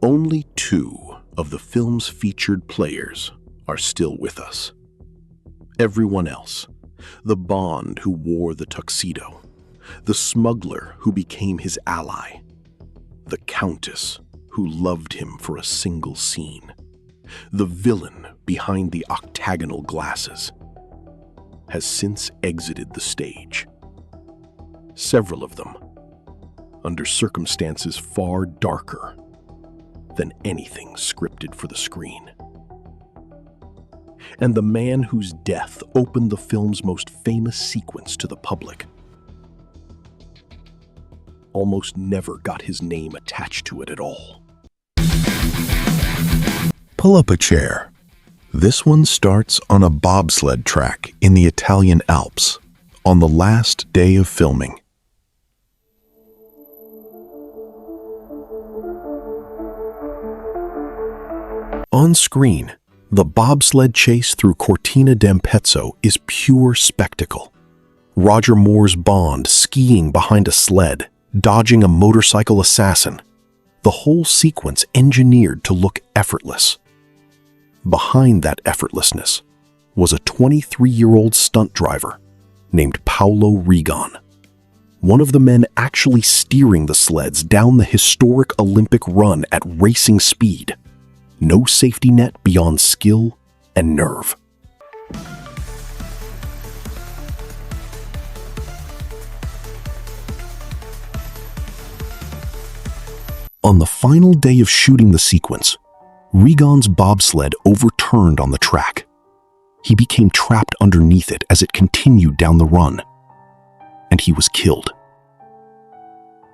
Only 2 of the film's featured players are still with us. Everyone else, the Bond who wore the tuxedo, the smuggler who became his ally, the Countess who loved him for a single scene, the villain behind the octagonal glasses, has since exited the stage. Several of them, under circumstances far darker than anything scripted for the screen. And the man whose death opened the film's most famous sequence to the public almost never got his name attached to it at all. Pull up a chair. This one starts on a bobsled track in the Italian Alps on the last day of filming. On screen, the bobsled chase through Cortina d'Ampezzo is pure spectacle. Roger Moore's Bond skiing behind a sled, dodging a motorcycle assassin. The whole sequence engineered to look effortless. Behind that effortlessness was a 23-year-old stunt driver named Paolo Rigon, one of the men actually steering the sleds down the historic Olympic run at racing speed. No safety net beyond skill and nerve. On the final day of shooting the sequence, Rigon's bobsled overturned on the track. He became trapped underneath it as it continued down the run, and he was killed.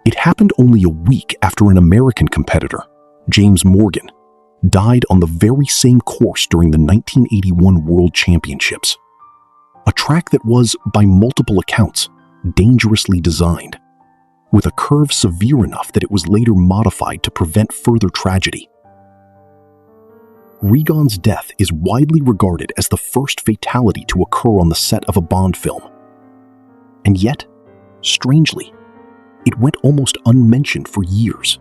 It happened only a week after an American competitor, James Morgan, died on the very same course during the 1981 World Championships, a track that was, by multiple accounts, dangerously designed, with a curve severe enough that it was later modified to prevent further tragedy. Rigon's death is widely regarded as the first fatality to occur on the set of a Bond film. And yet, strangely, it went almost unmentioned for years.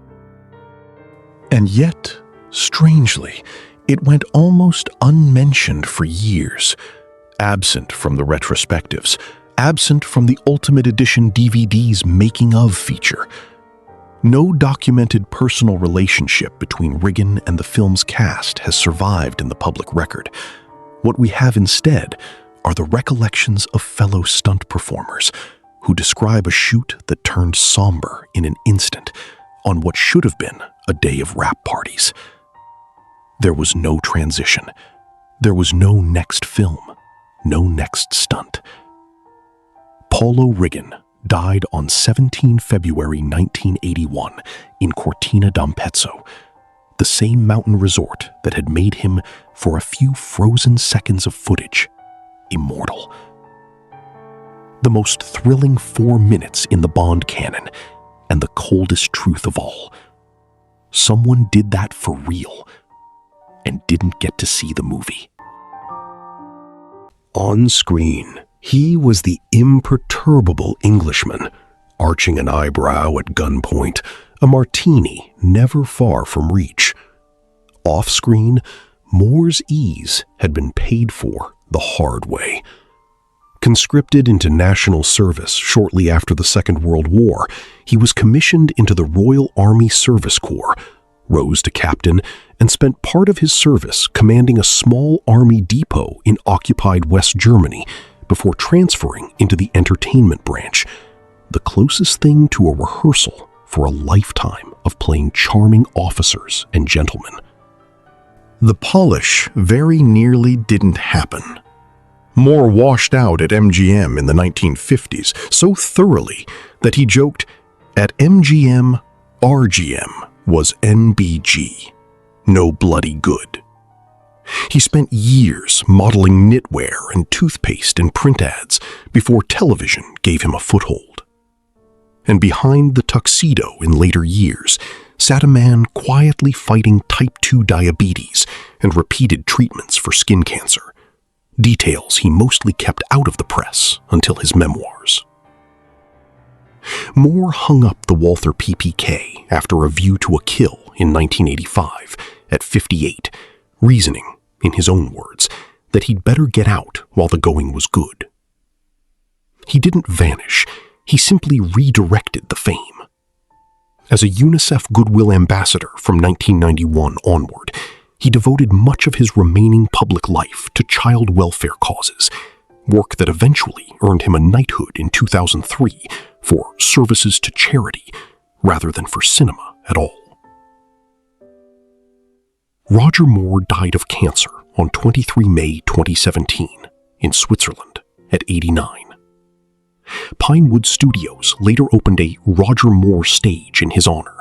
Absent from the retrospectives, absent from the Ultimate Edition DVD's making-of feature. No documented personal relationship between Rigon and the film's cast has survived in the public record. What we have instead are the recollections of fellow stunt performers who describe a shoot that turned somber in an instant on what should have been a day of rap parties. There was no transition. There was no next film, no next stunt. Paolo Rigon died on 17 February 1981 in Cortina d'Ampezzo, the same mountain resort that had made him, for a few frozen seconds of footage, immortal. The most thrilling 4 minutes in the Bond canon, and the coldest truth of all. Someone did that for real, and didn't get to see the movie. On screen, he was the imperturbable Englishman, arching an eyebrow at gunpoint, a martini never far from reach. Off-screen, Moore's ease had been paid for the hard way. Conscripted into national service shortly after the Second World War, he was commissioned into the Royal Army Service Corps, rose to captain, and spent part of his service commanding a small army depot in occupied West Germany before transferring into the entertainment branch, the closest thing to a rehearsal for a lifetime of playing charming officers and gentlemen. The polish very nearly didn't happen. Moore washed out at MGM in the 1950s so thoroughly that he joked, "At MGM, RGM was NBG. No bloody good." He spent years modeling knitwear and toothpaste and print ads before television gave him a foothold. And behind the tuxedo in later years sat a man quietly fighting type 2 diabetes and repeated treatments for skin cancer, details he mostly kept out of the press until his memoirs. Moore hung up the Walther PPK after A View to a Kill in 1985, at 58, reasoning, in his own words, that he'd better get out while the going was good. He didn't vanish, he simply redirected the fame. As a UNICEF Goodwill Ambassador from 1991 onward, he devoted much of his remaining public life to child welfare causes, work that eventually earned him a knighthood in 2003 for services to charity rather than for cinema at all. Roger Moore died of cancer on 23 May 2017 in Switzerland at 89. Pinewood Studios later opened a Roger Moore stage in his honor,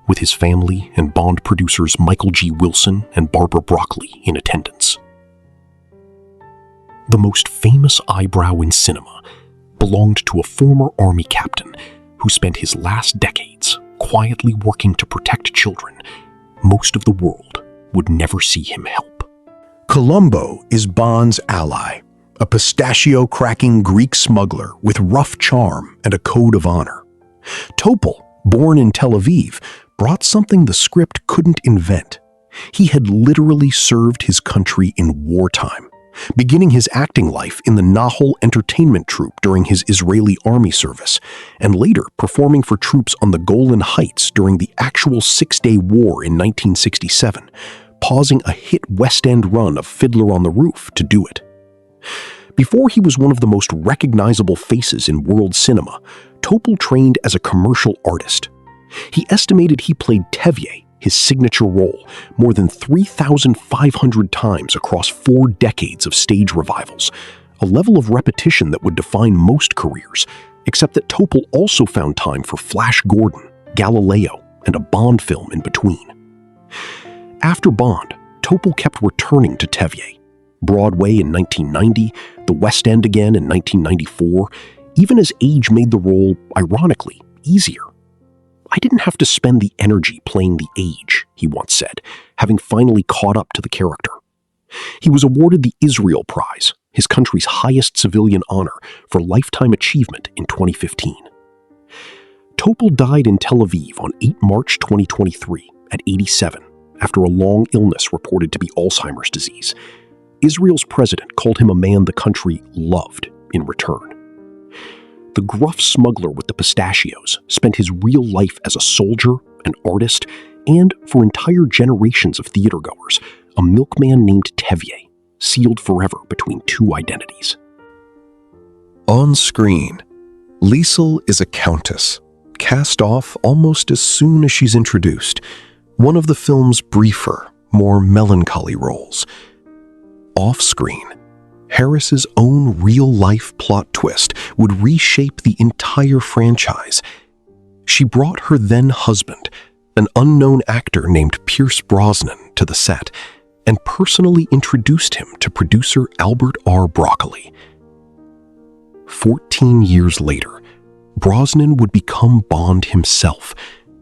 with his family and Bond producers Michael G. Wilson and Barbara Broccoli in attendance. The most famous eyebrow in cinema belonged to a former Army captain who spent his last decades quietly working to protect children most of the world would never see him help. Columbo is Bond's ally, a pistachio-cracking Greek smuggler with rough charm and a code of honor. Topol, born in Tel Aviv, brought something the script couldn't invent. He had literally served his country in wartime, beginning his acting life in the Nahal entertainment troupe during his Israeli army service, and later performing for troops on the Golan Heights during the actual Six-Day War in 1967, pausing a hit West End run of Fiddler on the Roof to do it. Before he was one of the most recognizable faces in world cinema, Topol trained as a commercial artist. He estimated he played Tevye, his signature role, more than 3,500 times across 4 decades of stage revivals, a level of repetition that would define most careers, except that Topol also found time for Flash Gordon, Galileo, and a Bond film in between. After Bond, Topol kept returning to Tevye, Broadway in 1990, the West End again in 1994, even as age made the role, ironically, easier. "I didn't have to spend the energy playing the age," he once said, having finally caught up to the character. He was awarded the Israel Prize, his country's highest civilian honor, for lifetime achievement in 2015. Topol died in Tel Aviv on 8 March 2023 at 87, after a long illness reported to be Alzheimer's disease. Israel's president called him a man the country loved in return. The gruff smuggler with the pistachios spent his real life as a soldier, an artist, and, for entire generations of theatergoers, a milkman named Tevye, sealed forever between 2 identities. On screen, Liesl is a countess, cast off almost as soon as she's introduced, one of the film's briefer, more melancholy roles. Off-screen, Harris's own real-life plot twist would reshape the entire franchise. She brought her then-husband, an unknown actor named Pierce Brosnan, to the set and personally introduced him to producer Albert R. Broccoli. 14 years later, Brosnan would become Bond himself,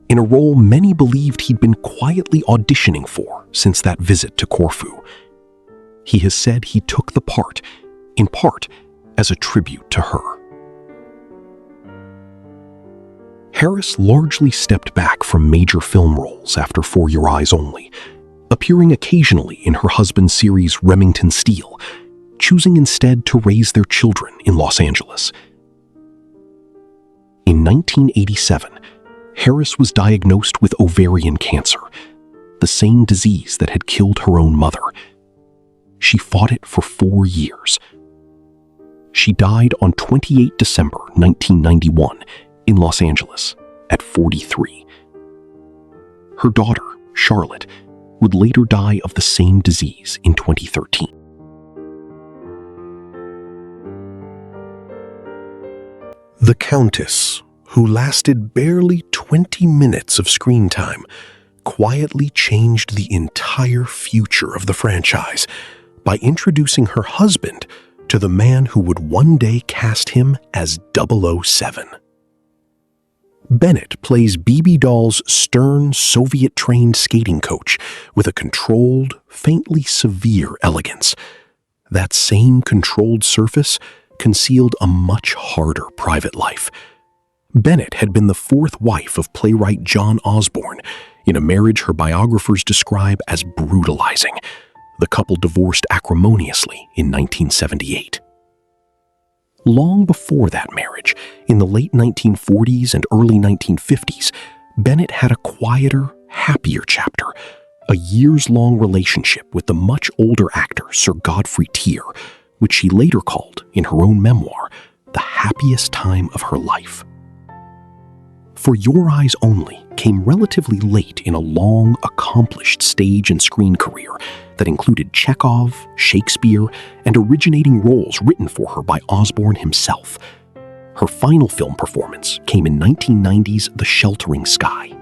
in a role many believed he'd been quietly auditioning for since that visit to Corfu. He has said he took the part, in part, as a tribute to her. Harris largely stepped back from major film roles after For Your Eyes Only, appearing occasionally in her husband's series Remington Steele, choosing instead to raise their children in Los Angeles. In 1987, Harris was diagnosed with ovarian cancer, the same disease that had killed her own mother. She fought it for 4 years. She died on 28 December 1991 in Los Angeles at 43. Her daughter, Charlotte, would later die of the same disease in 2013. The Countess, who lasted barely 20 minutes of screen time, quietly changed the entire future of the franchise by introducing her husband to the man who would one day cast him as 007. Bennett plays BB Doll's stern, Soviet-trained skating coach with a controlled, faintly severe elegance. That same controlled surface concealed a much harder private life. Bennett had been the fourth wife of playwright John Osborne, in a marriage her biographers describe as brutalizing. The couple divorced acrimoniously in 1978. Long before that marriage, in the late 1940s and early 1950s, Bennett had a quieter, happier chapter, a years-long relationship with the much older actor Sir Godfrey Tier, which she later called, in her own memoir, the happiest time of her life. For Your Eyes Only came relatively late in a long, accomplished stage and screen career that included Chekhov, Shakespeare, and originating roles written for her by Osborne himself. Her final film performance came in 1990's The Sheltering Sky.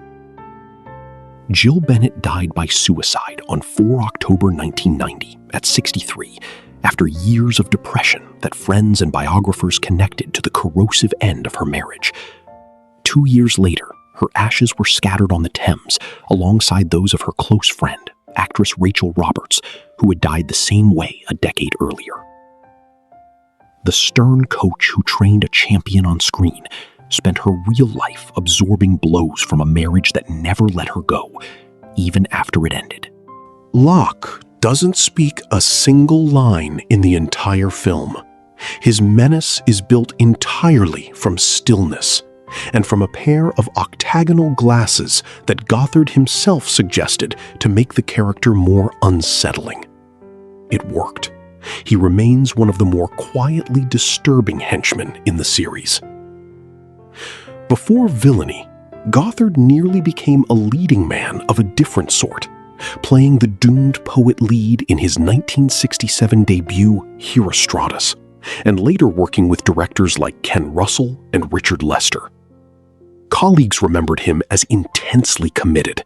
Jill Bennett died by suicide on 4 October 1990 at 63, after years of depression that friends and biographers connected to the corrosive end of her marriage. 2 years later, her ashes were scattered on the Thames alongside those of her close friend, actress Rachel Roberts, who had died the same way a decade earlier. The stern coach who trained a champion on screen spent her real life absorbing blows from a marriage that never let her go, even after it ended. Locke doesn't speak a single line in the entire film. His menace is built entirely from stillness and from a pair of octagonal glasses that Gothard himself suggested to make the character more unsettling. It worked. He remains one of the more quietly disturbing henchmen in the series. Before Villainy, Gothard nearly became a leading man of a different sort, playing the doomed poet lead in his 1967 debut Herostratus, and later working with directors like Ken Russell and Richard Lester. Colleagues remembered him as intensely committed,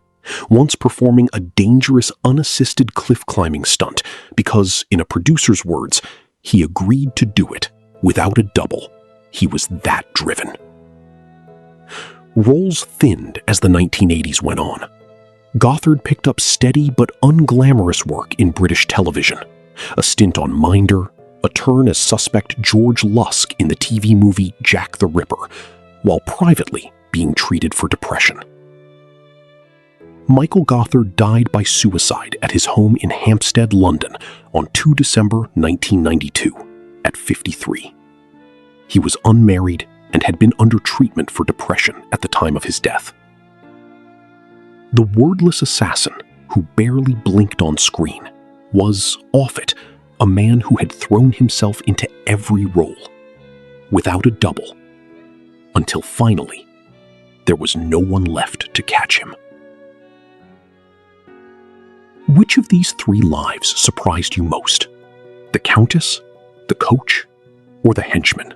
once performing a dangerous unassisted cliff-climbing stunt because, in a producer's words, he agreed to do it without a double. He was that driven. Roles thinned as the 1980s went on. Gothard picked up steady but unglamorous work in British television, a stint on Minder, a turn as suspect George Lusk in the TV movie Jack the Ripper, while privately being treated for depression. Michael Gothard died by suicide at his home in Hampstead, London on 2 December 1992 at 53. He was unmarried and had been under treatment for depression at the time of his death. The wordless assassin who barely blinked on screen was, off it, a man who had thrown himself into every role, without a double, until finally, there was no one left to catch him. Which of these 3 lives surprised you most? The Countess, the coach, or the henchman?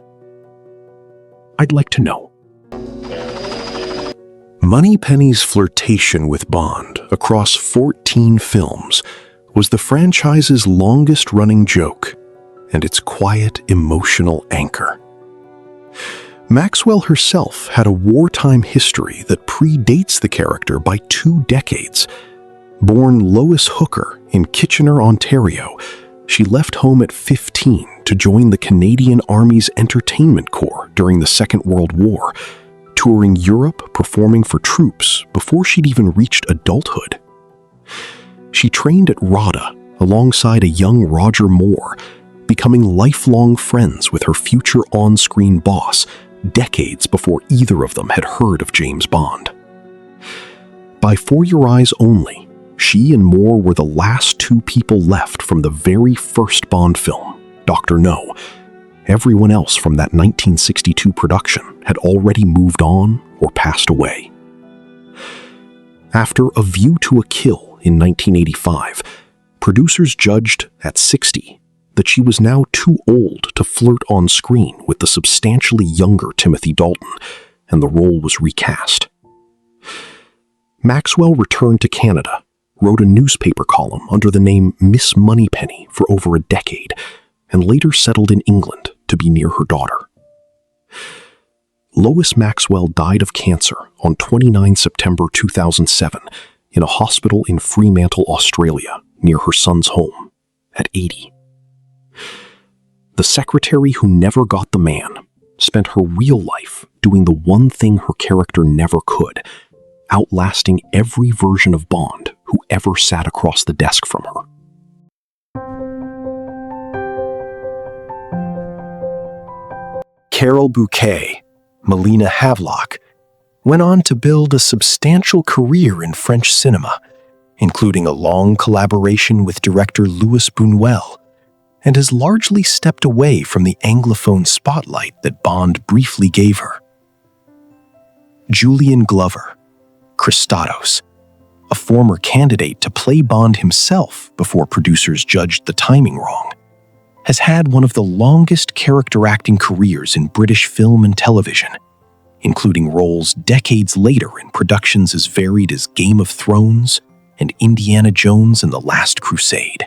I'd like to know. Moneypenny's flirtation with Bond across 14 films was the franchise's longest-running joke and its quiet, emotional anchor. Maxwell herself had a wartime history that predates the character by 2 decades. Born Lois Hooker in Kitchener, Ontario, she left home at 15 to join the Canadian Army's Entertainment Corps during the Second World War, touring Europe performing for troops before she'd even reached adulthood. She trained at RADA alongside a young Roger Moore, becoming lifelong friends with her future on-screen boss decades before either of them had heard of James Bond. By For Your Eyes Only, she and Moore were the last 2 people left from the very first Bond film, Dr. No. Everyone else from that 1962 production had already moved on or passed away. After A View to a Kill in 1985, producers judged, at 60, that she was now too old to flirt on screen with the substantially younger Timothy Dalton, and the role was recast. Maxwell returned to Canada, wrote a newspaper column under the name Miss Moneypenny for over a decade, and later settled in England to be near her daughter. Lois Maxwell died of cancer on 29 September 2007 in a hospital in Fremantle, Australia, near her son's home, at 80. The secretary who never got the man, spent her real life doing the one thing her character never could, outlasting every version of Bond who ever sat across the desk from her. Carol Bouquet, Melina Havelock, went on to build a substantial career in French cinema, including a long collaboration with director Louis Buñuel, and has largely stepped away from the Anglophone spotlight that Bond briefly gave her. Julian Glover, Christados, a former candidate to play Bond himself before producers judged the timing wrong, has had one of the longest character acting careers in British film and television, including roles decades later in productions as varied as Game of Thrones and Indiana Jones and the Last Crusade.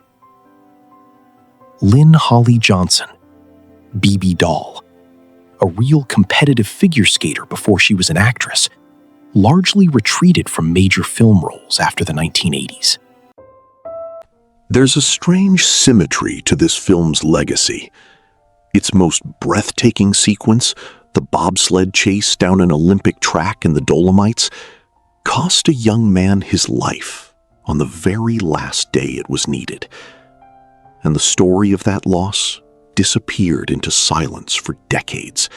Lynn-Holly Johnson, BB Doll, a real competitive figure skater before she was an actress, largely retreated from major film roles after the 1980s. There's a strange symmetry to this film's legacy. Its most breathtaking sequence, the bobsled chase down an Olympic track in the Dolomites, cost a young man his life on the very last day it was needed. And the story of that loss disappeared into silence for decades,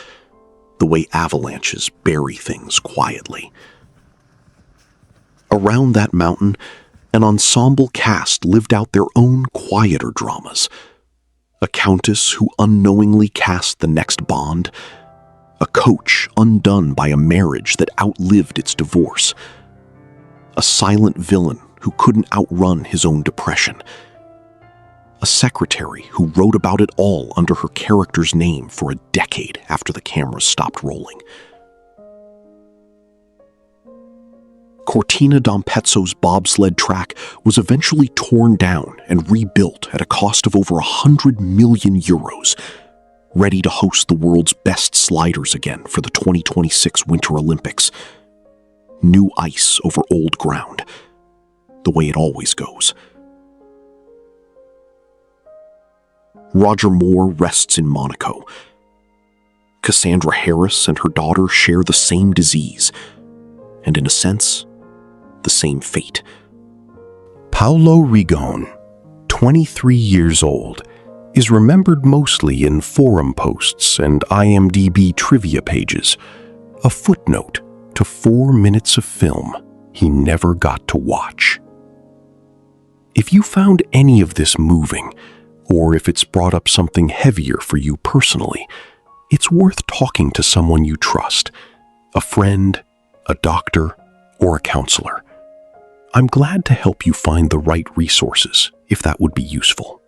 the way avalanches bury things quietly. Around that mountain, an ensemble cast lived out their own quieter dramas. A countess who unknowingly cast the next Bond, a coach undone by a marriage that outlived its divorce, a silent villain who couldn't outrun his own depression, a secretary who wrote about it all under her character's name for a decade after the cameras stopped rolling. Cortina d'Ampezzo's bobsled track was eventually torn down and rebuilt at a cost of over 100 million euros, ready to host the world's best sliders again for the 2026 Winter Olympics. New ice over old ground, the way it always goes. Roger Moore rests in Monaco. Cassandra Harris and her daughter share the same disease, and in a sense, the same fate. Paolo Rigon, 23 years old, is remembered mostly in forum posts and IMDb trivia pages, a footnote to 4 minutes of film he never got to watch. If you found any of this moving, or if it's brought up something heavier for you personally, it's worth talking to someone you trust, a friend, a doctor, or a counselor. I'm glad to help you find the right resources if that would be useful.